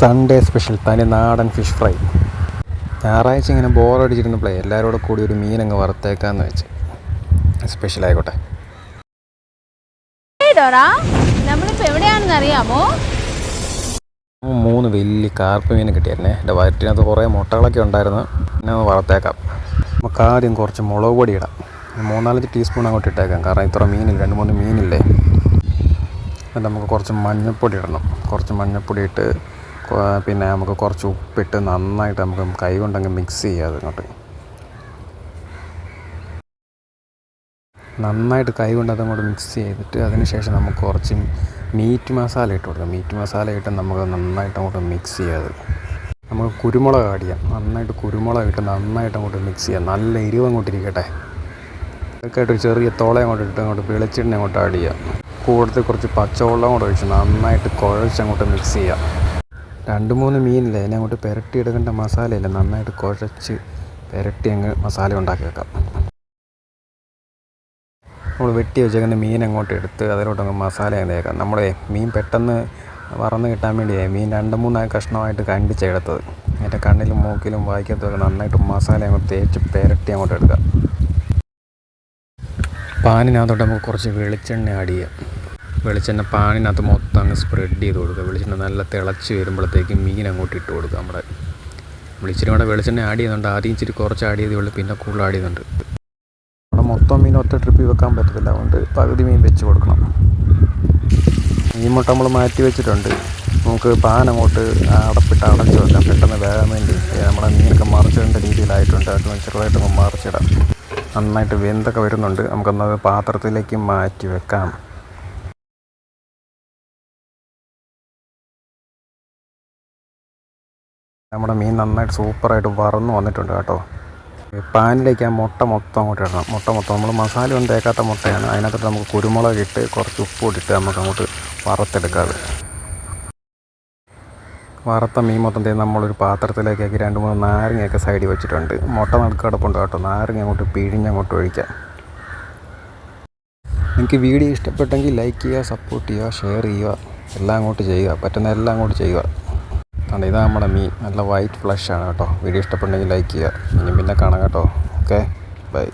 Sunday special തനി നാടൻ fish fry. ഞായറാഴ്ച ഇങ്ങനെ ബോറടിച്ചിരുന്നപ്പോഴേ എല്ലാവരും കൂടെ കൂടി ഒരു മീനങ്ങ് വറുത്തേക്കാന്ന് വെച്ച്. സ്പെഷ്യൽ ആയിക്കോട്ടെ. നമ്മളിപ്പോൾ എവിടെയാണെന്ന് അറിയാമോ? 3 വലിയ കാർപ്പ് മീൻ കിട്ടിയായിരുന്നേ. എൻ്റെ വയറ്റിനകത്ത് കുറേ മുട്ടകളൊക്കെ ഉണ്ടായിരുന്നു. പിന്നെ വറുത്തേക്കാം. നമുക്ക് ആദ്യം കുറച്ച് മുളക് പൊടി ഇടാം. 3-4 ടീസ്പൂൺ അങ്ങോട്ട് ഇട്ടേക്കാം, കാരണം ഇത്ര മീനില്ല, 2-3 മീനില്ലേ. എന്നിട്ട് നമുക്ക് കുറച്ച് മഞ്ഞൾപ്പൊടി ഇടണം. കുറച്ച് മഞ്ഞൾപ്പൊടി ഇട്ട് പിന്നെ നമുക്ക് കുറച്ച് ഉപ്പിട്ട് നന്നായിട്ട് നമുക്ക് കൈ കൊണ്ടങ്ങ് മിക്സ് ചെയ്യാം. അതിങ്ങോട്ട് നന്നായിട്ട് കൈ കൊണ്ട് അതങ്ങോട്ട് മിക്സ് ചെയ്തിട്ട് അതിന് ശേഷം നമുക്ക് കുറച്ച് മീറ്റ് മസാല ഇട്ട് കൊടുക്കാം. മീറ്റ് മസാല ഇട്ട് നമുക്ക് നന്നായിട്ട് അങ്ങോട്ട് മിക്സ് ചെയ്യാത്. നമുക്ക് കുരുമുളക് ആഡ് ചെയ്യാം. നന്നായിട്ട് കുരുമുളക് ഇട്ട് നന്നായിട്ട് അങ്ങോട്ട് മിക്സ് ചെയ്യാം. നല്ല എരിവ് അങ്ങോട്ട് ഇരിക്കട്ടെ. അതൊക്കെ ആയിട്ട് ഒരു ചെറിയ തോള അങ്ങോട്ട് ഇട്ട് അങ്ങോട്ട് വെളിച്ചെണ്ണ അങ്ങോട്ട് ആഡ് ചെയ്യാം. കൂടുതൽ കുറച്ച് പച്ചവെള്ളം കൂടെ ഒഴിച്ച് നന്നായിട്ട് കുഴച്ച് അങ്ങോട്ട് മിക്സ് ചെയ്യാം. 2-3 മീനില്ലേ, അതിനെ അങ്ങോട്ട് പുരട്ടി എടുക്കേണ്ട മസാലയില്ല, നന്നായിട്ട് കുഴച്ച് പുരട്ടി അങ്ങ് മസാല ഉണ്ടാക്കി വെക്കാം. നമ്മൾ വെട്ടി വെച്ചേക്കുന്ന മീൻ അങ്ങോട്ട് എടുത്ത് അതിലോട്ടങ്ങ് മസാല അങ്ങ് തേക്കാം. നമ്മളെ മീൻ പെട്ടെന്ന് വറന്ന് കിട്ടാൻ വേണ്ടിയായി മീൻ 2-3 കഷ്ണമായിട്ട് കണ്ടിച്ചെടുത്തത്. അതിൻ്റെ കണ്ണിലും മൂക്കിലും വായിക്കത്തൊക്കെ നന്നായിട്ട് മസാല അങ്ങോട്ട് തേച്ച് പുരട്ടി അങ്ങോട്ട് എടുക്കാം. പാനിനകത്തോട്ട് നമുക്ക് കുറച്ച് വെളിച്ചെണ്ണ ആഡ് ചെയ്യാം. വെളിച്ചെണ്ണ പാനിനകത്ത് മൊത്തം അങ്ങ് സ്പ്രെഡ് ചെയ്ത് കൊടുക്കുക. വെളിച്ചെണ്ണ നല്ല തിളച്ച് വരുമ്പോഴത്തേക്കും മീൻ അങ്ങോട്ട് ഇട്ട് കൊടുക്കുക. നമ്മൾ ഇച്ചിരി കൂടെ വെളിച്ചെണ്ണ ആഡ് ചെയ്യുന്നുണ്ട്. ആദ്യം ഇച്ചിരി കുറച്ച് ആഡ് ചെയ്തേ ഉള്ളൂ, പിന്നെ കൂടുതൽ ആഡ് ചെയ്യുന്നുണ്ട്. അവിടെ മൊത്തം മീൻ ഒറ്റ ട്രിപ്പിൽ വെക്കാൻ പറ്റത്തില്ല, അതുകൊണ്ട് പകുതി മീൻ വെച്ച് കൊടുക്കണം. മീൻ മുട്ട നമ്മൾ മാറ്റി വെച്ചിട്ടുണ്ട്. നമുക്ക് പാൻ അങ്ങോട്ട് അടപ്പിട്ട് അടച്ച് വെക്കാം, പെട്ടെന്ന് വേകാൻ വേണ്ടി. നമ്മുടെ മീനൊക്കെ മറിച്ചിടേണ്ട രീതിയിലായിട്ടുണ്ട്. അതൊക്കെ ചെറുതായിട്ടൊന്ന് മറിച്ചിടാം. നന്നായിട്ട് വെന്തൊക്കെ വരുന്നുണ്ട്. നമുക്കൊന്നത് പാത്രത്തിലേക്ക് മാറ്റി വെക്കാം. നമ്മുടെ മീൻ നന്നായിട്ട് സൂപ്പറായിട്ട് വറന്ന് വന്നിട്ടുണ്ട് കേട്ടോ. പാനിലേക്ക് ആ മുട്ട മൊത്തം അങ്ങോട്ട് ഇടണം. മുട്ട മൊത്തം നമ്മൾ മസാല ഒന്നും തേക്കാത്ത മുട്ടയാണ്. അതിനകത്തോട്ട് നമുക്ക് കുരുമുളക് ഇട്ട് കുറച്ച് ഉപ്പ് ഇട്ടിട്ട് നമുക്ക് അങ്ങോട്ട് വറുത്തെടുക്കാതെ. വറുത്ത മീൻ മൊത്തം നമ്മളൊരു പാത്രത്തിലേക്കാക്കി 2-3 നാരങ്ങയൊക്കെ സൈഡിൽ വെച്ചിട്ടുണ്ട്. മുട്ട നടുക്ക് കിടപ്പുണ്ട് കേട്ടോ. നാരങ്ങ അങ്ങോട്ട് പിഴിഞ്ഞങ്ങോട്ട് ഒഴിക്കാം. നിങ്ങൾക്ക് വീഡിയോ ഇഷ്ടപ്പെട്ടെങ്കിൽ ലൈക്ക് ചെയ്യുക, സപ്പോർട്ട് ചെയ്യുക, ഷെയർ ചെയ്യുക, എല്ലാം അങ്ങോട്ട് ചെയ്യുക. പറ്റുന്ന എല്ലാം അങ്ങോട്ട് ചെയ്യുക. അതുകൊണ്ട് ഇതാണ് നമ്മുടെ മീൻ. നല്ല വൈറ്റ് ഫ്ലഷാണ് കേട്ടോ. വീഡിയോ ഇഷ്ടപ്പെട്ടെങ്കിൽ ലൈക്ക് ചെയ്യുക. ഇനി പിന്നെ കാണാം കേട്ടോ. Okay, by.